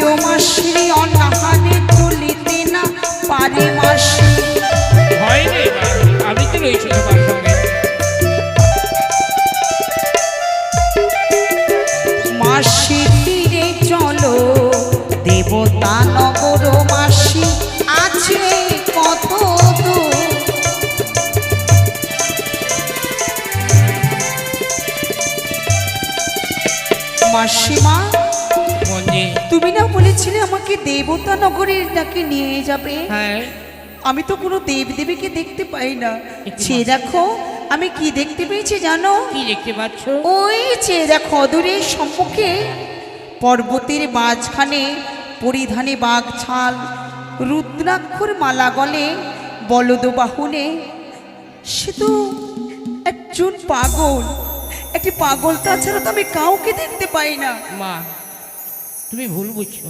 ও মাসি অনাহারে চলিতে না পারে মাসি। ভয় নেই মা, আমি তো রয়েছি তোমার সঙ্গে। মাসি তীরে চলো দেবতা নগর মাসি আছে কত দূর। মাসিমা তুমি না বলেছিলে আমাকে দেবতা নগরের নাকি নিয়ে যাবে? হ্যাঁ। আমি তো কোনো দেবদেবীকে দেখতে পাই না। চেয়ে দেখো আমি কি দেখতে পেয়েছি জানো? কি দেখতে পাচ্ছ? ওই চেয়ে দেখো দূরের সম্মুখে পর্বতের মাঝখানে পরিধানে বাঘ ছাল, রুদ্রাক্ষর মালা গলে, বলদ বাহনে, সে তো একজন পাগল। একটি পাগল, তাছাড়া তো আমি কাউকে দেখতে পাই না। মা তুমি ভুল বুঝছো,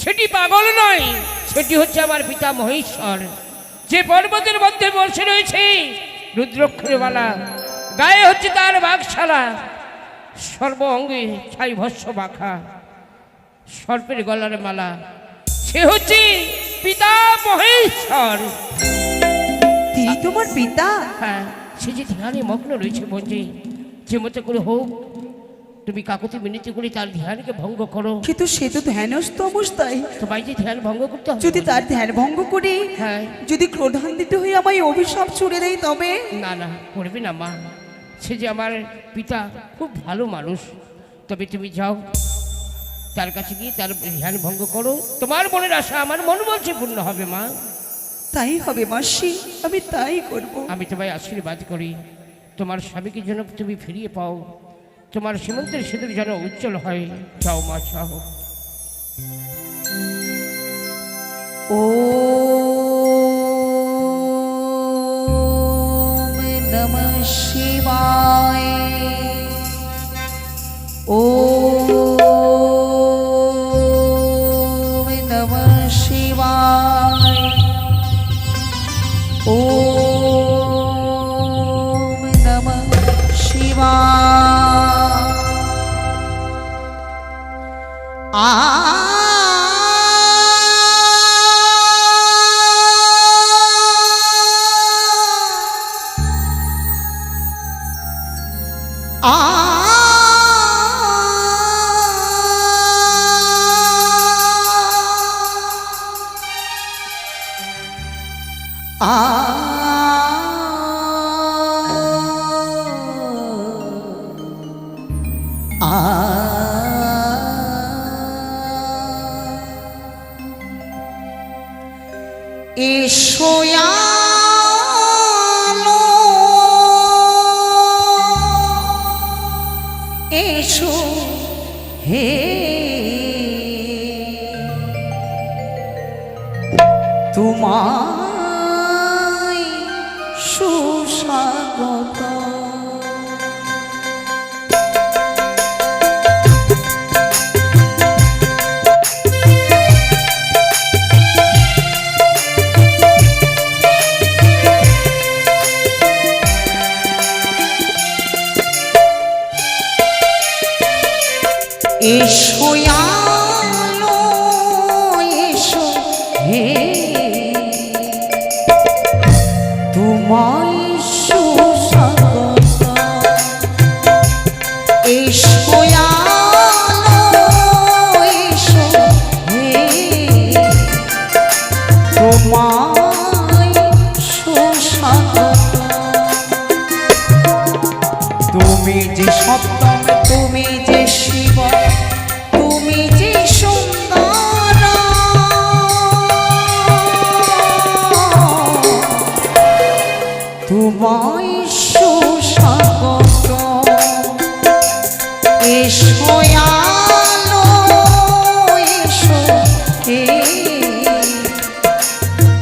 সেটি পাগল নয়, সেটি হচ্ছে আমার পিতা মহেশ্বর, যে পর্বতের মধ্যে বসে রয়েছে রুদ্রাক্ষরের মালা, গায়ে হচ্ছে তার বাঘশালা, সর্ব অঙ্গে ছাই ভস্য মাখা, সর্পের গলার মালা, সে হচ্ছে পিতা মহেশ্বর। তিনি তোমার পিতা? হ্যাঁ, সে যে ধ্যানে মগ্ন রয়েছে বঞ্জি, যে মতো করে হোক তুমি কাকুতি মিনতি করে তার ধ্যানকে ভঙ্গ করো। কিন্তু সে তো ধ্যানস্থ অবস্থায়, তোমায় যে ধ্যান ভঙ্গ করতে হবে। যদি তার ধ্যান ভঙ্গ করে হ্যাঁ, যদি ক্রোধান্বিত হয়ে আমায় অভিশাপ ছুড়ে দেয় তবে? না না, করবে না মা, সে যে আমার পিতা খুব ভালো মানুষ। তবে তুমি যাও তার কাছে গিয়ে তার ধ্যান ভঙ্গ করো, তোমার মনের আশা আমার মন বলছে পূর্ণ হবে মা। তাই হবে মাসি, আমি তাই করব। আমি তোমায় আশীর্বাদ করি, তোমার স্বামীকে যেন তুমি ফিরিয়ে পাও, তোমার সীমন্তের সিঁদুর যেন উজ্জ্বল হয়। যাও মা, যাও। ওম নমঃ শিবায়। ওম নমঃ শিবায়। ওম নমঃ শিবায়। এসো আলো, এসো হে তোমায় সুস্বাগত। এসো আলো, এসো হে তোমায় সুস্বাগত। এসো আলো, এসো হে তোমায় সুস্বাগত। তুমি যে সপ্তম, তুমি যে শিব, তুমি যে সুন্দর, তোমায় সুস্বাগত। এসো আলো, এসো হে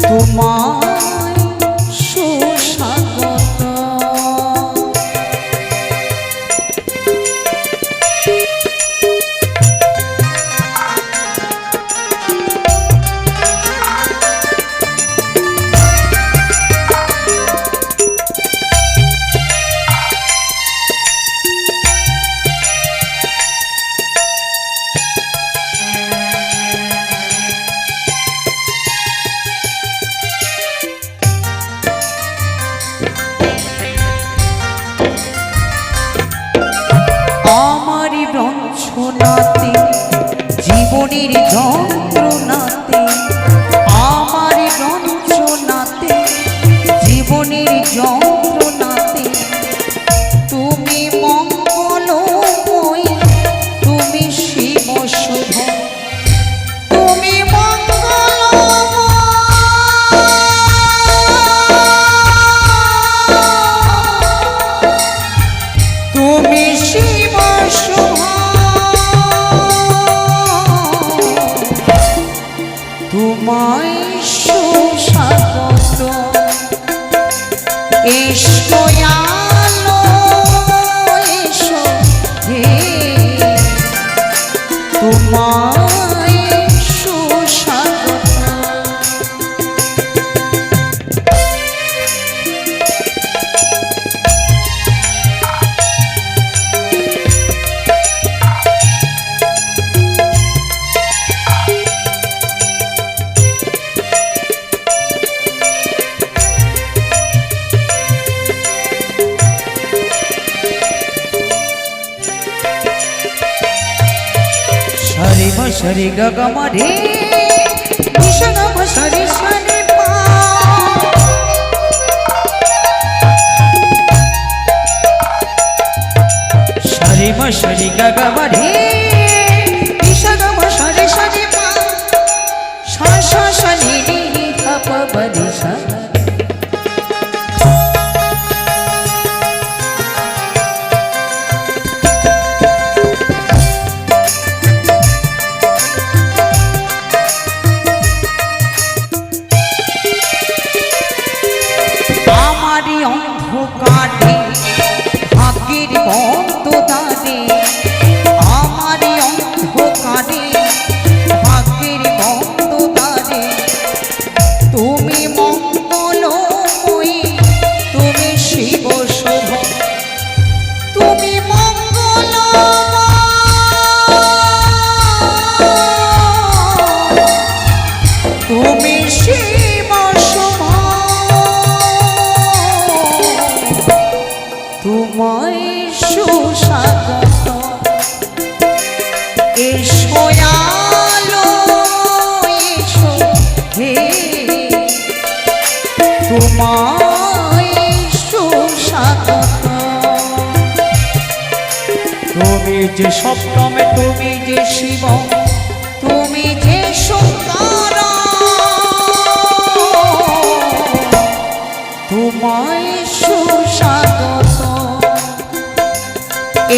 তোমায় সুস্বাগত। জীবনের যন্ত্রণাতে, আমার যন্ত্রণাতে, জীবনের যন্ত্রণাতে তুমি মঙ্গলময়ী, তুমি শিব শুভ, তুমি তুমি শিব শুভ, তোমায় সুস্বাগত। এসো আলো, এসো হে, তোমায় সুস্বাগত। সরে ম সরে গ গ ম রে, নিশ গ ম সরে সরে পা। সরে ম সরে গ গ ম রে, নিশ গ ম সরে সরে পা। সা সা সা নি নি নি ধ প ব রে সা। আমারি অন্ধকারে ভাগ্যের বন্ধদানে, আমারি অন্ধকারে ভাগ্যের বন্ধদানে তুমি মঙ্গলময়ী, তুমি শিব শুভ, তুমি মঙ্গলময়ী, তুমি শিব শুভ, তোমায় সুস্বাগত। এসো আলো, এসো হে, তোমায় সুস্বাগত। তুমি যে সপ্তমে, তুমি যে শিব, তুমি যে সুন্দর, তোমায় সুস্বাগত।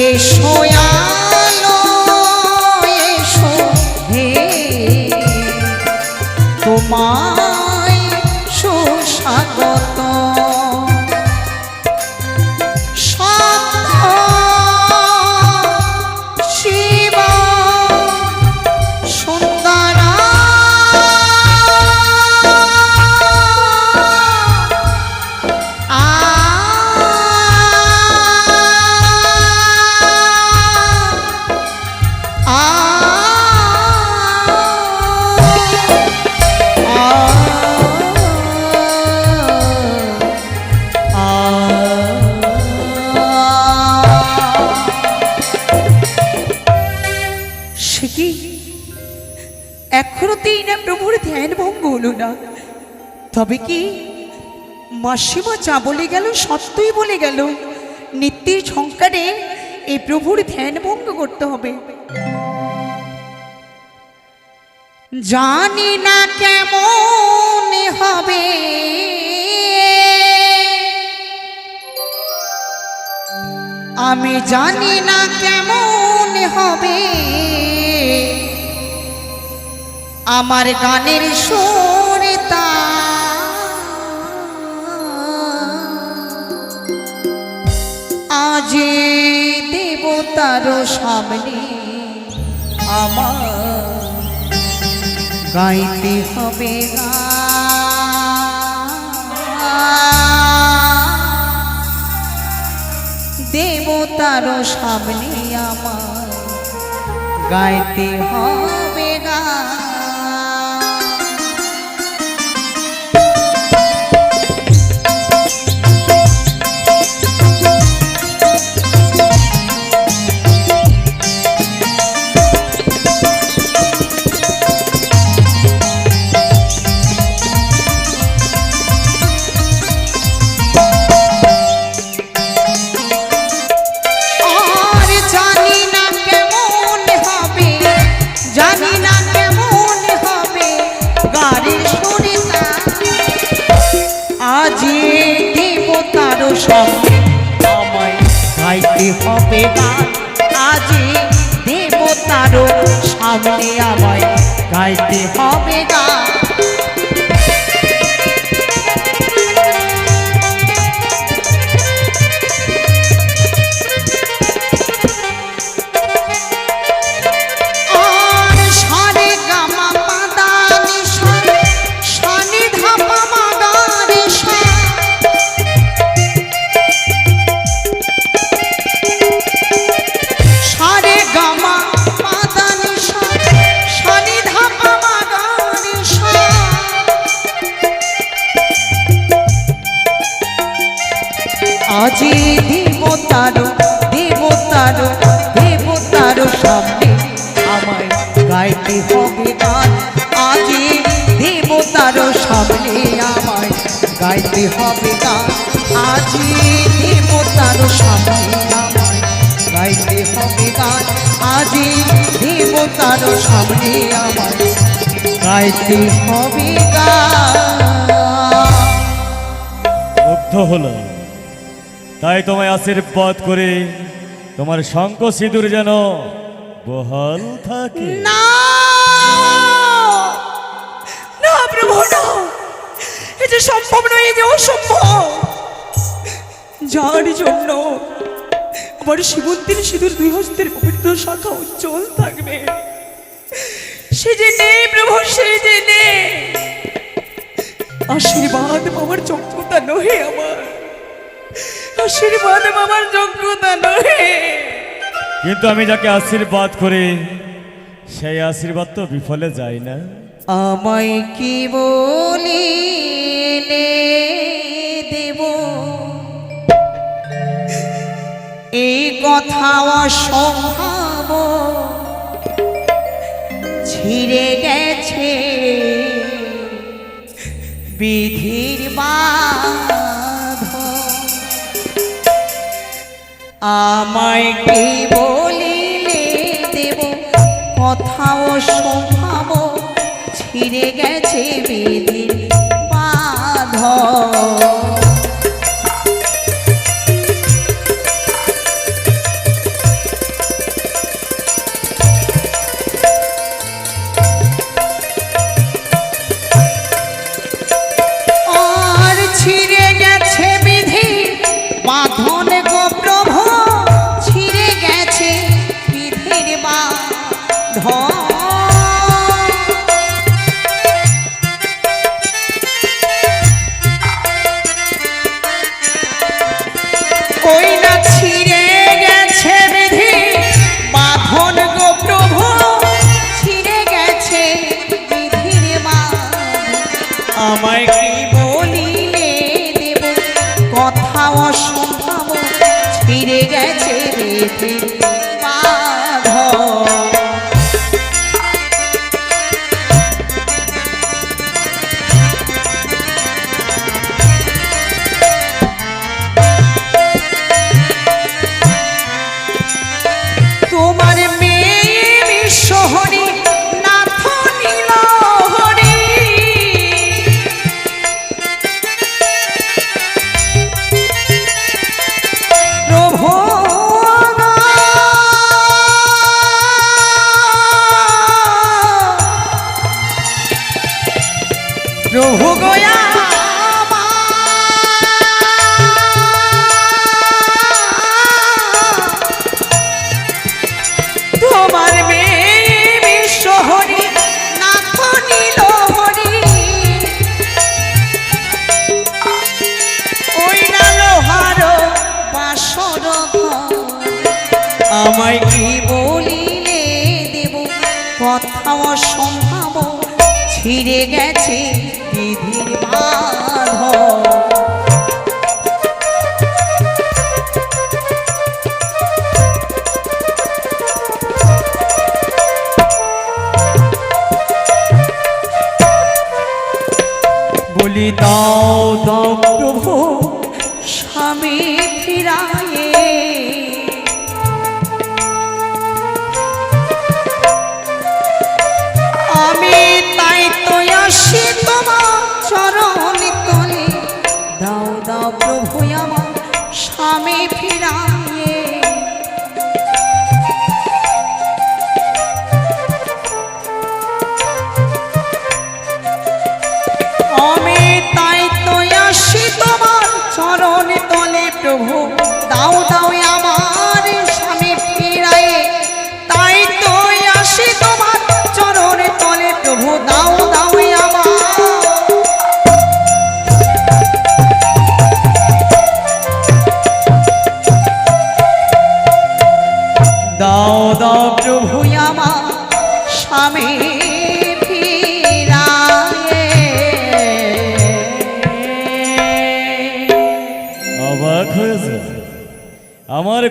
এসো আলো, এসো হে, তোমায় সুস্বাগত। শিব সুন্দরা, এখনোতেই না প্রভুর ধ্যান ভঙ্গ হলো না। তবে কি মাসিমা যা বলে গেল সত্যই বলে গেল, নিত্যের সংকারে এই প্রভুর ধ্যান ভঙ্গ করতে হবে। জানি না কেমন হবে, আমি জানি না কেমন হবে, আমার গানের সুর আজ দেবতার সামনে আমার গাইতে হবে দেবতার সামনে আমার গাইতে হবে গা। সামনে আমায় গাইতে হবে গান আজি দেবতারও সামনে আমায় গাইতে হবে গান আজি দেবতারও দেবতারও দেবতারও সামনে আমায় গাইতে হবে গান আজি দেবতারও সামনে আমায় গাইতে হবে গান আজি দেবতারও সামনে আমায় গাইতে হবে গান আজি দেবতারও সামনে আমায় গাইতে হবে গান মুগ্ধ হলো তাই তোমায় আশীর্বাদ করে তোমার শঙ্খ সিঁদুর যেন বহাল থাকে না না প্রভু না এ যে সম্ভব নয় এ যে অসম্ভব যার জন্য আমার শিবন্তীর সিঁদুর দুই হস্তের পবিত্র শাখা উজ্জ্বল থাকবে সে যে নেই প্রভু সে যে নেই আশীর্বাদ আমার যোগ্যতা নহে আমার আশীর্বাদ আমার যোগ্যতা নহে কিন্তু আমি যাকে আশীর্বাদ করি সেই আশীর্বাদ তো বিফলে যায় না আমায় কি বলিলে দেব এই কথা অসম্ভব ছিঁড়ে গেছে বিধির বাঁধন আমায় কি বলিলে দেব কথা অসম্ভব ছিঁড়ে গেছে বিধির বাঁধন বাঁধন গো প্রভু ছিঁড়ে গেছে বিধির বাঁধন ওই না ছিঁড়ে গেছে বিধি বাঁধন গো প্রভু ছিঁড়ে গেছে বিধির বাঁধন আমায় কি বলিলে দেব কথা অসম্ভব ছিঁড়ে গেছে বিধির বাঁধন তোমার মেয়ে বিশ্বহরি নাথ নীলহরি প্রভু প্রভু গয়া তোমার মেয়ে বিশ্বহরি নাথ নীলহরি ওই না লোহার বাসর আমায় কি বলিলে দেব কথা অসম্ভব ছিঁড়ে গেছে বিধির বাঁধন বলি দাও দাও প্রভু স্বামী ফিরায়ে আমি তাই তো আসি তোমার চরণ তলে দাও দাও প্রভু আমার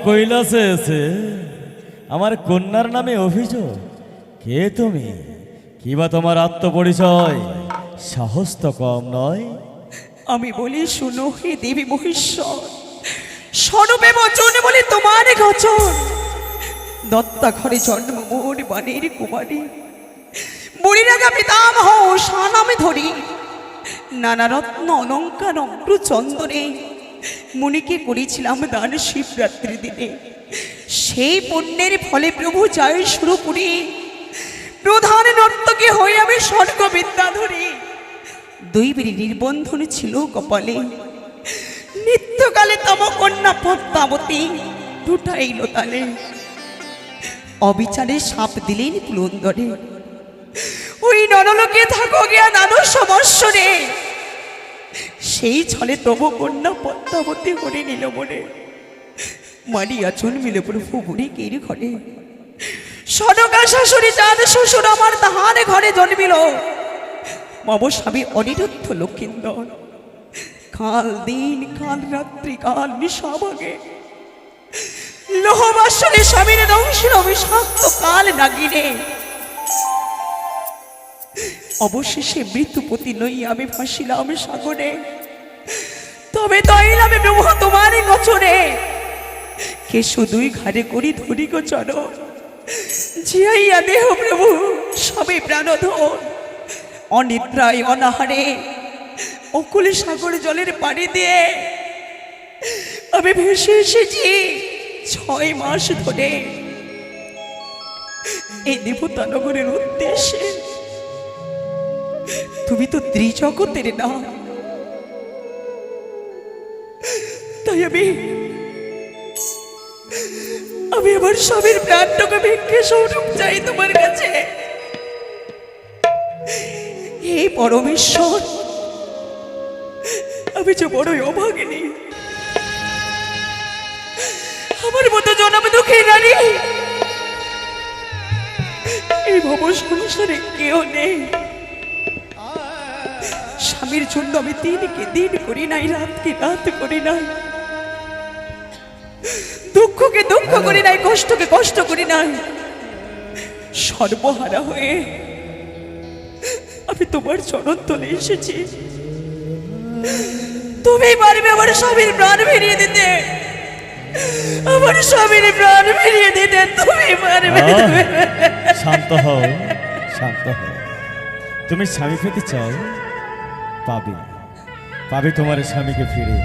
কৈলাসে এসে আমার কন্যার নামে অভিযোগ? কে তুমি? কিবা তোমার আত্মপরিচয়? সাহস তো কম নয়। আমি বলি, শুনো হে দেবী মহেশ্বর, স্বরূপে বচন বলে তোমার গচন। দত্তা ঘরে জন্ম মোর বাণীর কুমারী, বুড়িরাগা পিতামহ সানামে ধরি, নানা রত্ন অলঙ্কার অগ্র চন্দনে মুনিকে করেছিলাম দান শিবরাত্রি দিনে। সেই পুণ্যের ফলে প্রভু জয় শুরু করি, প্রধান নর্তকী হয়ে আমি স্বর্গ বিদ্যা ধরি। দুই বীর নির্বন্ধন ছিল কপালে, নিত্যকালে তম কন্যা পদ্মাবতী দুটাইল তালে। অবিচারে সাপ দিলেন পুলন্দরে, ওই নরলোকে থাকো গিয়া দানু সমস্যরে। সেই ছলে তব কন্যা পদ্মাবতী করে নিল মনে, মারিয়া জন্মিল প্রভু বুড়িকের ঘরে। সনকা শাশুড়ি চাঁদ শ্বশুর আমার তাহার ঘরে জন্মিল, মম স্বামী অনিরুদ্ধ লক্ষিন্দর। কাল দিন কাল রাত্রি কাল নিশাভাগে লোহবাসনে স্বামীর দংশের অভিষাক্ত কাল নাগিনে। অবশেষে মৃত্যুপতি নই আমি ভাসিলাম সাগরে, তবে তৈলাম ব্রহ্ম তোমার গোচরে। কেশু দুই ঘাড়ে করি ধরি গোচর, জিয়াইয়া দেহ প্রভু সবে প্রাণধন। অনিদ্রায় অনাহারে অকুল সাগর জলের পাড়ি দিয়ে আমি ভেসে এসেছি 6 মাস ধরে এই দেবতানগরের উদ্দেশ্যে। তুমি তো ত্রিজগতের না, তাই আমি আমার স্বামীর প্রাণটাকে ভিক্ষে স্বরূপ চাই তোমার কাছে। এই পরমেশ্বর, আমি যে বড়ই অভাগিনী, আমার মতো জনম দুঃখী নারী এই ভব সংসারে কেউ নেই। স্বামীর জন্য আমি দিনকে দিন করি নাই, রাতকে রাত করি নাই, দুঃখকে দুঃখ করি নাই, কষ্টকে কষ্ট করি নাই। সর্বহারা হয়ে আমি তোমার চরণ তলে এসেছি। তুমি পারবে আমার স্বামীর প্রাণ ফিরিয়ে দিতে, আমার স্বামীর প্রাণ ফিরিয়ে দিতে তুমি পারবে। শান্ত হও, শান্ত হও। তুমি স্বামী পেতে চাও, পাবে, পাবে তোমার স্বামীকে ফিরে।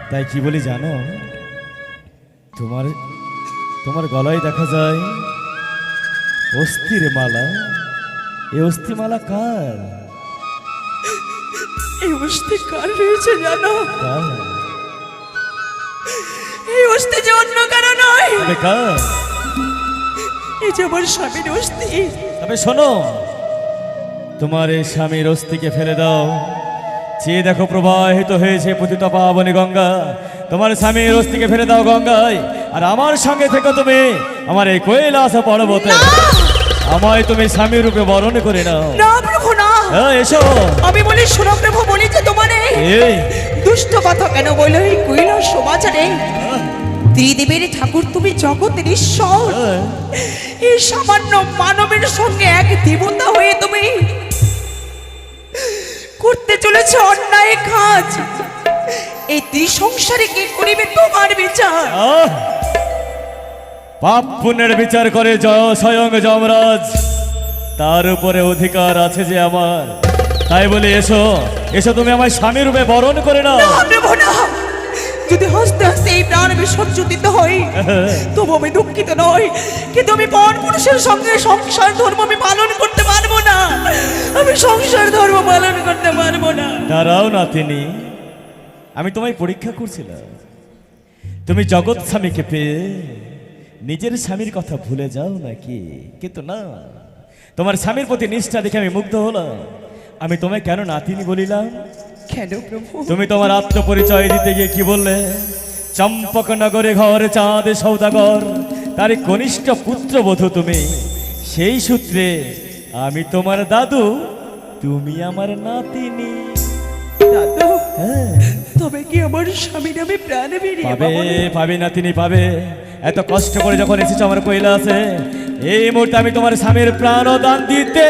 তাই কি বলি জানো, তোমার তোমার গলায় দেখা যায় অস্থির মালা। এই অস্থিমালা কার? এই অস্থি কার রয়েছে জানো? কার? এই অস্থি যে অন্য কারো নয়, তবে কার? এই যে আমার স্বামীর অস্থি। তবে শোনো, তোমার এই স্বামীর অস্থিকে ফেলে দাও। চেয়ে দেখো প্রবাহিত হয়েছে পতিত পাবনী গঙ্গা। তোমার স্বামীর অস্থিকে ফেলে দাও গঙ্গায়, আর আমার সঙ্গে থেকো তুমি আমার এই কৈলাস পর্বতে। আমায় তুমি স্বামী রূপে বরণ করে নাও। না প্রভু না, এসো। আমি বলি শোনো প্রভু, বলি যে তোমারে এই দুষ্ট কথা কেন বলো এই কৈলাস সমাচারে? ত্রিদেবের ঠাকুর তুমি জগতের ঈশ্বর, এই সামান্য মানবের সঙ্গে এক দেবতা হয়ে তুমি করতে চলেছে অন্যায় কাজ। এই ত্রিসংসারে কে করিবে তোমার বিচার? পাপ পুণ্যের বিচার করে স্বয়ং যমরাজ, তার উপরে অধিকার আছে যে আমার। তাই বলে এসো, এসো তুমি আমার স্বামী রূপে বরণ করে নাও। যদি হাসতে হাসতে এই প্রাণ বিসর্জন দিতে হয় তবু আমি দুঃখিত নই, কিন্তু আমি পর পুরুষের সঙ্গে সংসার ধর্ম আমি পালন করতে পারবো না। আমি সংসার ধর্ম পালন করতে পারবো না। দাঁড়াও না তিনি, আমি তোমায় পরীক্ষা করছিলাম। তুমি জগৎ স্বামীকে পেয়ে নিজের স্বামীর কথা ভুলে যাও নাকি? কিন্তু না, তোমার স্বামীর প্রতি নিষ্ঠা দেখে আমি মুগ্ধ হলাম। আমি তোমায় কেন নাতিনি বলিলাম? কেন প্রভু? তুমি তোমার আত্মপরিচয় দিতে গিয়ে কি বললে? চম্পকনগরে ঘরে চাঁদে সৌদাগর, তার কনিষ্ঠ পুত্রবধূ তুমি। সেই সূত্রে আমি তোমার দাদু, তুমি আমার নাতিনি। দাদু? হ্যাঁ। তবে কি আমার স্বামীর আমি প্রাণে বেরিয়ে পাবে পাবো না? পাবে না, তিনি পাবে। এত কষ্ট করে যখন এসেছো আমার কৈলাসে, এই মুহূর্তে আমি তোমার স্বামীর প্রাণ দান দিতে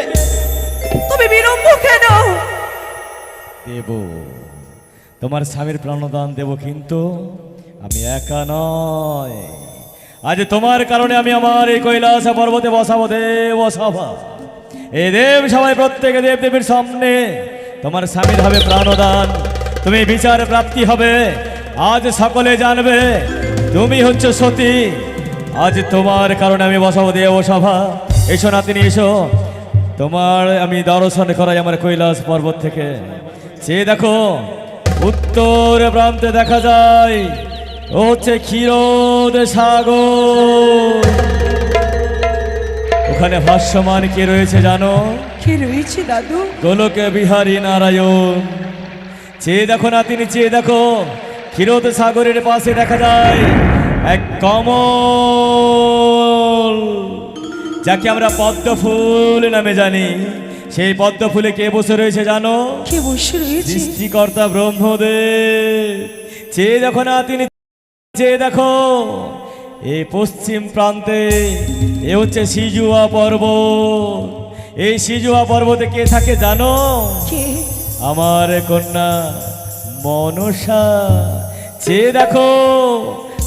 তুমি বিলম্ব কেন? দেব, তোমার স্বামীর প্রাণদান দেব, কিন্তু আমি একা নয়। আজ তোমার কারণে আমি আমার এই কৈলাস পর্বতে বসাবো দেব সভা। এই দেব সবাই প্রত্যেকে দেব দেবীর সামনে তোমার স্বামীর হবে প্রাণদান, তুমি বিচার প্রাপ্তি হবে। আজ সকলে জানবে তুমি হচ্ছে সতী। আজ তোমার কারণে আমি বসাবো দেব সভা। এসো না, তিনি এসো, তোমার আমি দর্শন করাই আমার কৈলাস পর্বত থেকে। সে দেখো উত্তর প্রান্তে দেখা যায় ও হচ্ছে ক্ষীরোদ সাগর। ওখানে ভাষ্যমান কে রয়েছে জানো? কি রয়েছে দাদু? গোলকে বিহারী নারায়ণ। চেয়ে দেখো না, তিনি চেয়ে দেখো, ক্ষীরোদ সাগরের পাশে দেখা যায় এক কমল, যাকে আমরা পদ্ম ফুল নামে জানি। সেই পদ্ম ফুলে কে বসে রয়েছে জানো? কে বসে রয়েছে? সৃষ্টিকর্তা ব্রহ্মদেব। চেয়ে দেখো না, তিনি চেয়ে দেখো, এই পশ্চিম প্রান্তে এ হচ্ছে সিজুয়া পর্বত। এই সিজুয়া পর্বতে কে থাকে জানো? কে? আমার কন্যা মনসা। চেয়ে দেখো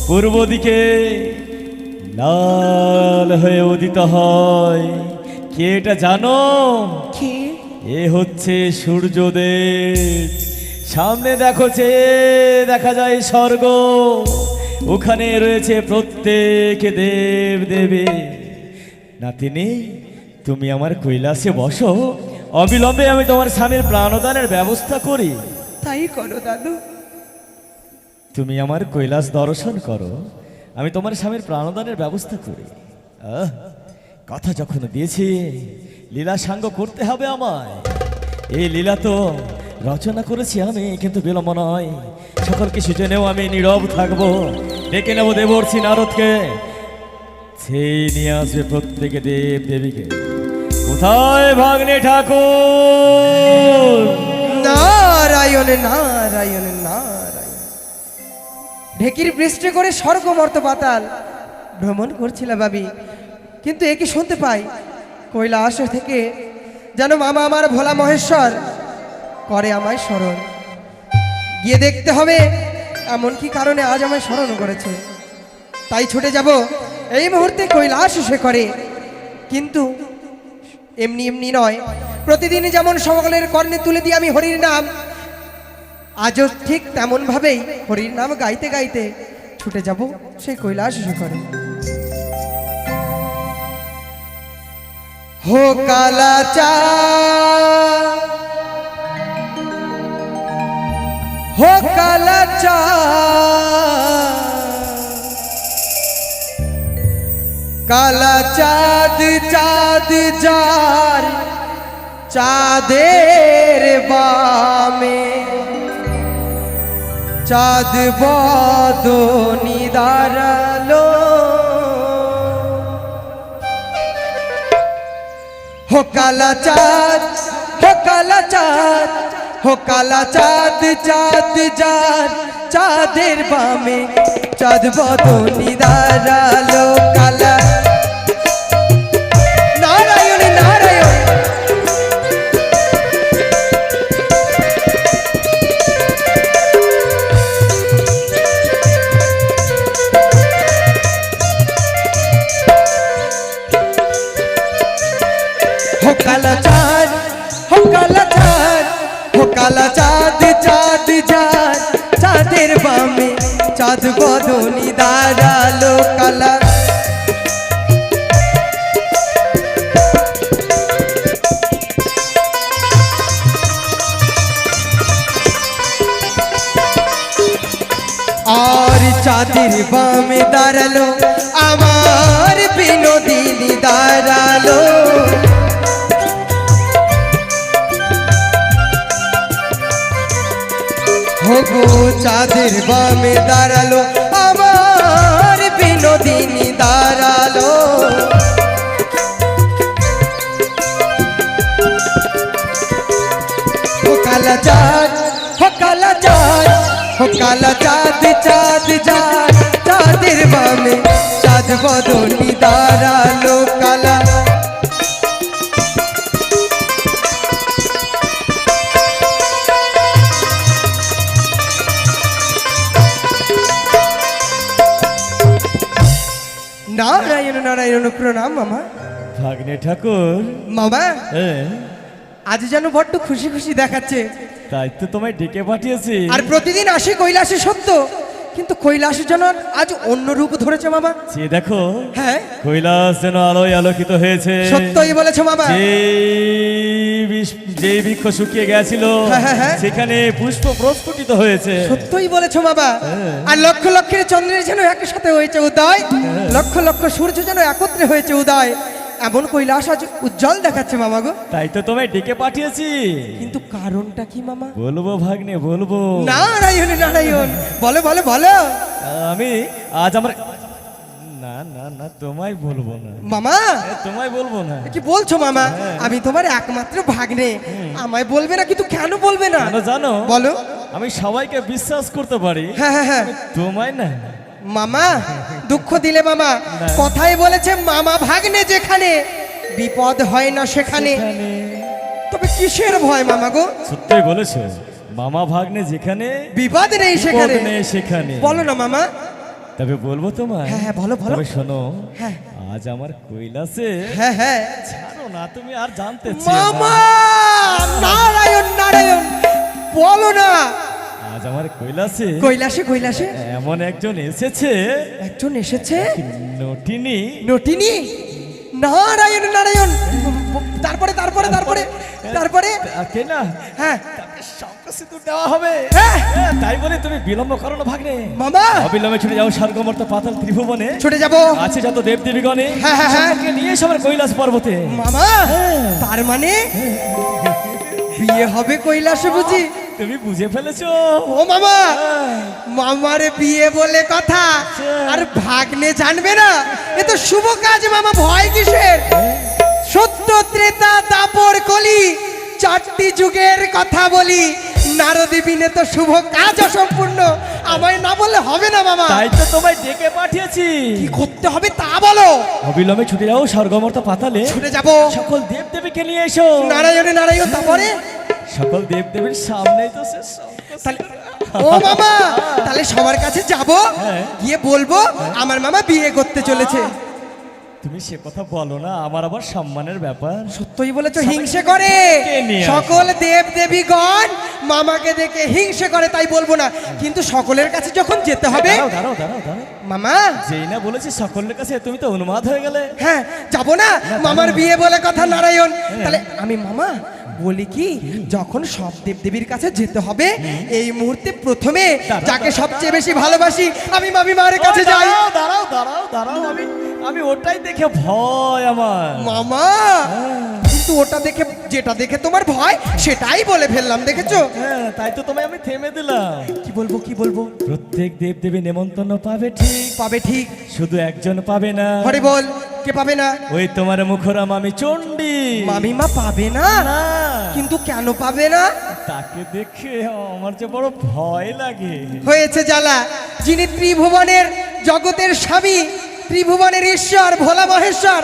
পূর্ব দিকে লাল হয়ে উদিত হয়, কে এটা জানো? কে? এ হচ্ছে সূর্যদেব। সামনে দেখো, দেখা যায় স্বর্গ, ওখানে রয়েছে প্রত্যেক দেব দেবী। নাতিনি, তুমি আমার কৈলাসে বসো, অবিলম্বে আমি তোমার স্বামীর প্রাণদানের ব্যবস্থা করি। তাই করো দাদু। তুমি আমার কৈলাস দর্শন করো, আমি তোমার স্বামীর প্রাণদানের ব্যবস্থা করি। কথা যখন দিয়েছি, লীলা সাঙ্গ করতে হবে আমায়। এই লীলা তো রচনা করেছি আমি, কিন্তু বিলম্ব নয়। সকল কিছু জেনেও আমি নীরব থাকবো। ডেকে নেবো দেবর্ষি নারদকে, সেই নিয়ে আসবে প্রত্যেকে দেব দেবীকে। কোথায় ভাগ্নে ঠাকুর? নারায়ণ নারায়ণ নারায়ণ। ঢেকির বৃষ্টি করে স্বর্গ মর্ত পাতাল ভ্রমণ করছিলাম ভাবি, কিন্তু একে শুনতে পাই কৈলাস থেকে যেন মামা আমার ভোলা মহেশ্বর করে আমায় স্মরণ। গিয়ে দেখতে হবে এমন কি কারণে আজ আমায় স্মরণ করেছে। তাই ছুটে যাব এই মুহূর্তে কৈলাস সে করে। কিন্তু এমনি এমনি নয়, প্রতিদিনই যেমন সকলের কর্ণে তুলে দিই আমি হরির নাম, আজও ঠিক তেমন ভাবেই হরির নাম গাইতে গাইতে ছুটে যাব সেই কৈলাস শিখরে। হো কালাচাঁদ, হো কালাচাঁদ, কালাচাঁদ চাঁদ যার চাঁদের বামে, চাঁদ বদনি দাঁড়ালো। হো কালাচাঁদ, হো কালাচাঁদ, হো কালাচাঁদ চাঁদ যার চাঁদের বামে, চাঁদ বদনি দাঁড়ালো। কালা নারায়ণ নারায়ণ। হো কালাচাঁদ, হো কালাচাঁদ, হো কালাচাঁদ চাঁদ যার চাঁদের বামে, চাঁদ বদনি দাঁড়ালো। কালা আর চাঁদের বামে দাঁড়ালো আমার বিনোদিনী দাঁড়ালো। হগো চাঁদের বামে দাঁড়ালো আমার বিনোদিনী দাঁড়ালো। হো কালাচাঁদ, হো কালাচাঁদ, ও কালা চাঁদ চাঁদ যায় চাঁদের বামে চাঁদ বদনি দাঁড়ালো কালা নারায়ণ নারায়ণ প্রণাম মামা। ভাগ্নে ঠাকুর, মামা হ্যাঁ, আজ যেন বড্ড খুশি খুশি দেখাচ্ছে। তাই তো তোমায় ডেকে পাঠিয়েছি। আর প্রতিদিন আসে কৈলাসে সত্য, কিন্তু কৈলাসে যেন আজ অন্য রূপ ধরেছে মামা। যে দেখো, হ্যাঁ কৈলাস যেন আলোয় আলোকিত হয়েছে। সত্যই বলেছো মামা। যে বৃক্ষ শুকিয়ে গেছিল হ্যাঁ, হ্যাঁ, হ্যাঁ। সেখানে পুষ্প প্রস্ফুটিত হয়েছে। সত্যই বলেছো বাবা। আর লক্ষ লক্ষের চন্দ্রের যেন একসাথে হয়েছে উদয়, লক্ষ লক্ষ সূর্য যেন একত্রে হয়েছে উদয়। এমন কৈলাস আজ উজ্জ্বল দেখাচ্ছে মামা গো। তাই তো তোমায় ডেকে পাঠিয়েছি। কিন্তু কারণটা কি মামা? বলবো ভাগ্নে, বলবো। নারায়ণ নারায়ণ, বলো বলো বলো। আমি আজ আমার না না না তোমায় বলবো না মামা তোমায় বলবো না। কি বলছো মামা? আমি তোমার একমাত্র ভাগ্নে, আমায় বলবে না? কিন্তু কেন বলবে না? কেন জানো? বলো। আমি সবাইকে বিশ্বাস করতে পারি, হ্যাঁ হ্যাঁ হ্যাঁ। তোমায় না। মামা দুঃখ দিলে মামা, কথাই বলেছে মামা ভাগ্নে যেখানে বিপদ হয় না সেখানে। তবে কিসের ভয় মামা গো? সত্যি বলেছো, মামা ভাগ্নে যেখানে বিপদ নেই বিপদ সেখানে। নেই সেখানে। বলো না মামা। তবে বলবো তোমায়। হ্যাঁ হ্যাঁ বলো বলো। তবে শোনো, হ্যাঁ আজ আমার কৈলাসে হ্যাঁ হ্যাঁ। ছাড়ো না, তুমি আর জানতে চেও মামা না। নারায়ণ নারায়ণ, বলো না। আজ আমার কৈলাসে কৈলাসে কৈলাসে এমন একজন এসেছে, একজন এসেছে। নটিনী। নটিনী? নারায়ণ নারায়ণ। তারপরে তারপরে তারপরে তারপরে তাকে না, হ্যাঁ তাকে শঙ্খসিঁদুর দেওয়া হবে। হ্যাঁ। হ্যাঁ, তাই বলে তুমি বিলম্ব করো না ভাগ্নে। মামা অবিলম্বে ছুটে যাও স্বর্গমর্ত পাতাল ত্রিভুবনে। ছুটে যাব। আছে যত দেব দেবীগণে, হ্যাঁ, হ্যাঁ, হ্যাঁ। সকলকে নিয়ে সবার কৈলাস পর্বতে। মামা তার মানে বিয়ে হবে কৈলাসে বুঝি? তুমি বুঝে ফেলেছো? ও মামা, মামার বিয়ে বলে কথা, আর ভাগ্নে জানবে না? এ তো শুভ কাজ মামা, ভয় কিসের? সত্য ত্রেতা দাপর কলি, চারটি যুগের কথা বলি। নারদী বিনে তো শুভ কাজ অসম্পূর্ণ, আমায় না বললে হবে না মামা। তাই তো তোমায় ডেকে পাঠিয়েছি। কি করতে হবে তা বলো। অবিলম্বে ছুটে যাও স্বর্গমর্ত পাতালে, ছুটে যাব। সকল দেব দেবীকে নিয়ে এসো। নারায়ণে নারায়ণ। তারপরে সকল দেব দেবীর সামনেই তো শেষ। তাহলে ও মামা, তাহলে সবার কাছে যাব, হ্যাঁ। গিয়ে বলবো আমার মামা বিয়ে করতে চলেছে। তুমি সে কথা বলো না, আমার আবার সম্মানের ব্যাপার। সত্যই বলেছো, হিংসে করে। কে নিয়ে আসে? সকল দেব দেবীগণ মামাকে দেখে হিংসে করে, তাই বলবো না। কিন্তু সকলের কাছে যখন যেতে হবে দাঁড়াও দাঁড়াও দাঁড়াও দাঁড়াও, মামা। যেই না বলেছি সকলের কাছে, তুমি তো উন্মাদ হয়ে গেলে। হ্যাঁ যাবো না, মামার বিয়ে বলে কথা নারায়ণ। তাহলে আমি মামা বলি কি, যখন সব দেবদেবীর কাছে যেতে হবে, এই মুহূর্তে প্রথমে যাকে সবচেয়ে বেশি ভালোবাসি আমি মামি মার কাছে যাই। দাঁড়াও দাঁড়াও দাঁড়াও দাঁড়াও, আমি ওটাই দেখে ভয় আমার। মামা কিন্তু ওটা দেখে, যেটা দেখে তোমার ভয় সেটাই বলে ফেললাম, দেখেছো? হ্যাঁ, তাই তো তোমায় আমি থেমে দিলাম। কি বলবো কি বলবো? প্রত্যেক দেব দেবী নেমন্তন্ন পাবে ঠিক, পাবে ঠিক। শুধু একজন পাবে না। হরি বল, কে পাবে না? ওই তোমার মুখরাম আমি চণ্ডী। মামিমা পাবে না? না, কিন্তু কেন পাবে না? তাকে দেখে আমার যে বড় ভয় লাগে। হয়েছে জ্বালা, যিনি ত্রিভুবনের জগতের স্বামী, ত্রিভুবনের ঈশ্বর ভোলা মহেশ্বর,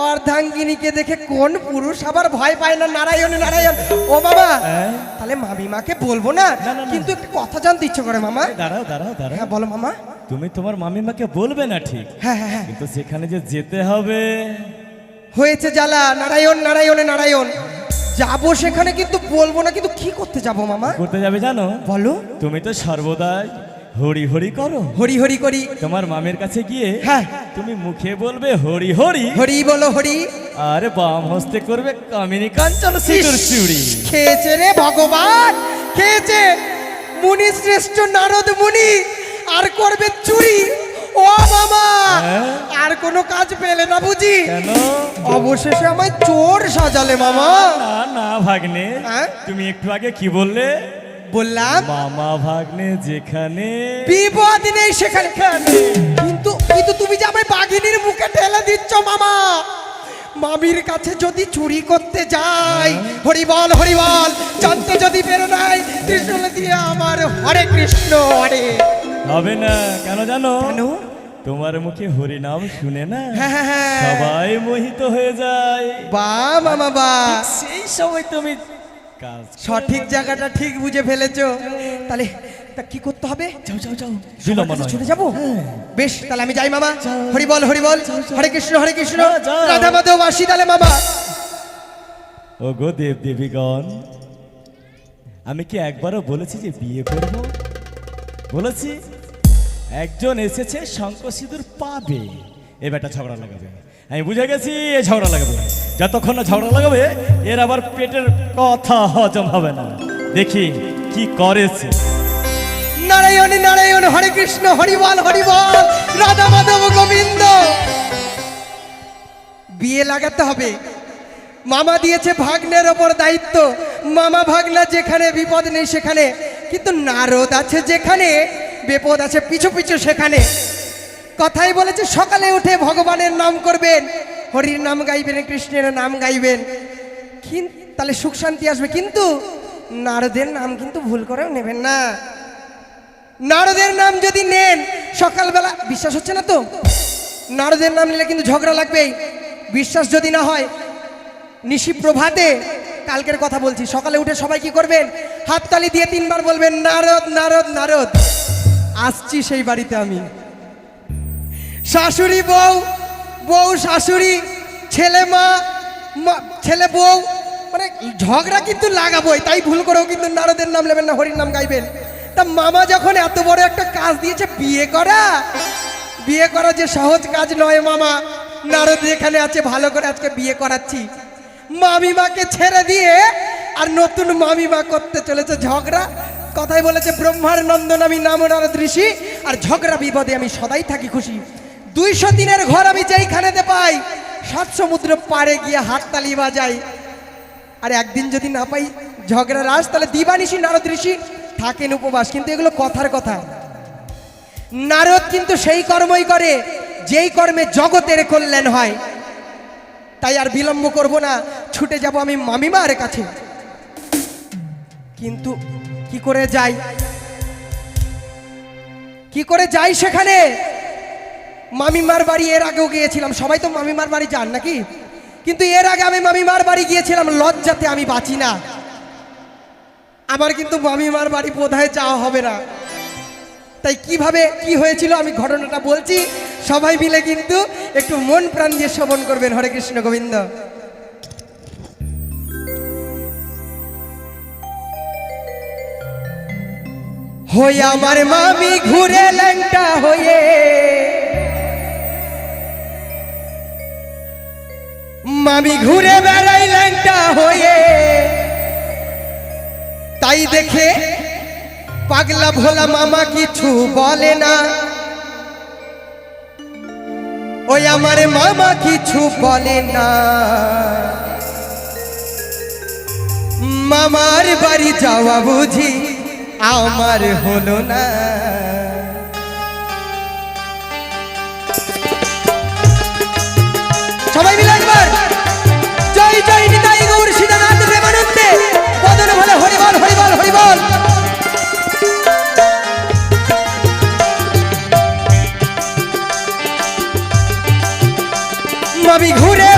অর্ধাঙ্গিনীকে দেখে কোন পুরুষ আবার ভয় পায় না? নারায়ণ নারায়ণ। ও বাবা, হ্যাঁ? তাহলে মামিমাকে বলবো না, না, না, না। কিন্তু একটু কথা জানতে ইচ্ছে করে মামা। দাঁড়াও দাঁড়াও দাঁড়াও, হ্যাঁ বলো মামা। তুমি তোমার মামিমাকে বলবে না ঠিক, হ্যাঁ হ্যাঁ হ্যাঁ। কিন্তু সেখানে যে যেতে হবে। হয়েছে জ্বালা, নারায়ণ নারায়ণে নারায়ণ। যাবো সেখানে, কিন্তু বলবো না। কিন্তু কি করতে যাব মামা? করতে যাবে জানো? বলো। তুমি তো সর্বদাই হরি হরি করো। হরি হরি করি। তোমার মামের কাছে গিয়ে হ্যাঁ। তুমি মুখে বলবে হরি হরি, হরি বলো হরি। আর বাম হস্তে করবে কামিনী কাঞ্চন সিঁদুর চুড়ি। খেয়েছে রে ভগবান, খেয়েছে। মুনি শ্রেষ্ঠ নারদ মুনি আর করবে চুরি। ও মামা, হ্যাঁ? আর কোনো কাজ পেলে না বুঝি? কেন? অবশেষে আমায় চোর সাজালে মামা। না না ভাগ্নে, হ্যাঁ? তুমি একটু আগে কি বললে? বললাম মামা ভাগ্নে যেখানে বিপদ নেই সেখানে। কিন্তু কিন্তু তুমি যে আমায় বাঘিনীর মুখে ঠেলে দিচ্ছ মামা। মামির কাছে যদি চুরি করতে যাই, হরিবল হরিবল জানতে যদি বেরো নাই, ত্রিশূল দিয়ে আমার হরে কৃষ্ণ হরে। হবে না, কেন জানো? কেন? তোমার মুখে হরি নাম শুনে না হ্যাঁ, হ্যাঁ, হ্যাঁ। সবাই মোহিত হয়ে যায়। বা মামা বা, সেই সময় তুমি কাজ সঠিক জায়গাটা ঠিক বুঝে ফেলেছো। তাহলে তা কি করতে হবে? যাও যাও যাও, সবার কাছে চলে যাবো? বেশ, তাহলে আমি যাই মামা। হরিবল হরিবল, হরে কৃষ্ণ হরে কৃষ্ণ, যাও। রাধা মাধব আসি তাহলে মামা। ও গো দেব দেবীগণ, আমি কি একবারও বলেছি যে বিয়ে করব? বলেছি? একজন এসেছে শঙ্খ সিঁদুর পাবে, এ বেটা ঝগড়া লাগাবে। আমি বুঝে গেছি এ ঝগড়া লাগাবে। যতক্ষণ না ঝগড়া লাগাবে এর আবার পেটের কথা হজম হবে না। দেখি কি করেছে। নারায়ণ নারায়ণ, হরে কৃষ্ণ হরিবল হরিবল, রাধা মাধব গোবিন্দ। বিয়ে লাগাতে হবে। মামা দিয়েছে ভাগ্নের ওপর দায়িত্ব। মামা ভাগনা যেখানে বিপদ নেই সেখানে, কিন্তু নারদ আছে যেখানে বিপদ আছে পিছু পিছু সেখানে। কথাই বলেছে সকালে উঠে ভগবানের নাম করবেন, হরির নাম গাইবেন, কৃষ্ণের নাম গাইবেন, তাহলে সুখ শান্তি আসবে। কিন্তু নারদের নাম কিন্তু ভুল করেও নেবেন না। নারদের নাম যদি নেন সকালবেলা, বিশ্বাস হচ্ছে না তো? নারদের নাম নিলে কিন্তু ঝগড়া লাগবেই। বিশ্বাস যদি না হয়, নিশি প্রভাতে, কালকের কথা বলছি, সকালে উঠে সবাই কি করবেন? হাততালি দিয়ে 3 বার বলবেন নারদ নারদ নারদ। আসছি সেই বাড়িতে আমি। শাশুড়ি বউ, বউ শাশুড়ি, ছেলে মা, ছেলে বউ, মানে ঝগড়া কিন্তু লাগাবোই। তাই ভুল করেও কিন্তু নারদের নাম নেবেন না, হরির নাম গাইবেন। তা মামা যখন এত বড় একটা কাজ দিয়েছে, বিয়ে করা, বিয়ে করা যে সহজ কাজ নয় মামা। নারদ এখানে আছে, ভালো করে আজকে বিয়ে করাচ্ছি। মামিমাকে ছেড়ে দিয়ে আর নতুন মামিমা করতে চলেছে ঝগড়া। কথাই বলেছে ব্রহ্মার নন্দন আমি নাম নারদ ঋষি, আর ঝগড়া বিপদে আমি সদাই থাকি খুশি। 200 দিনের ঘর আমি যেইখানেতে পাই, 7 সমুদ্র পাড়ে গিয়ে হাততালি বাজাই। আর একদিন যদি না পাই ঝগড়ার রাস, তাহলে দিবানিশি নারদ ঋষি থাকেন উপবাস। কিন্তু এগুলো কথার কথা। নারদ কিন্তু সেই কর্মই করে যেই কর্মে জগতের কল্যাণ হয়। তাই আর বিলম্ব করব না, ছুটে যাব আমি মামিমার কাছে। কিন্তু কি করে যাই, কি করে যাই সেখানে? মামিমার বাড়ি এর আগেও গিয়েছিলাম, সবাই তো মামিমার বাড়ি যান নাকি? কিন্তু এর আগে আমি মামিমার বাড়ি গিয়েছিলাম, লজ্জাতে আমি বাঁচি না। আমার কিন্তু মামিমার বাড়ি বোধহয় যাওয়া হবে না। তাই কিভাবে কি হয়েছিল আমি ঘটনাটা বলছি, সবাই মিলে কিন্তু একটু মন প্রাণ দিয়ে শ্রবণ করবেন। হরে কৃষ্ণ গোবিন্দ। হয়ে আমার মামি ঘুরে ল্যাংটা হয়ে, মামি ঘুরে বেড়াই ল্যাংটা হয়ে। তাই দেখে পাগলা ভোলা মামা কিছু বলে না, ওই আমার মামা কিছু বলে না। মামার বাড়ি যাওয়া বুঝি আমার হলো না। সবাই মিলে একবার জয় জয় নিতাই গৌর সীতানাথ প্রেমানন্দে বদন বলে হরিবল হরিবল হরিবল। মামি ঘুরে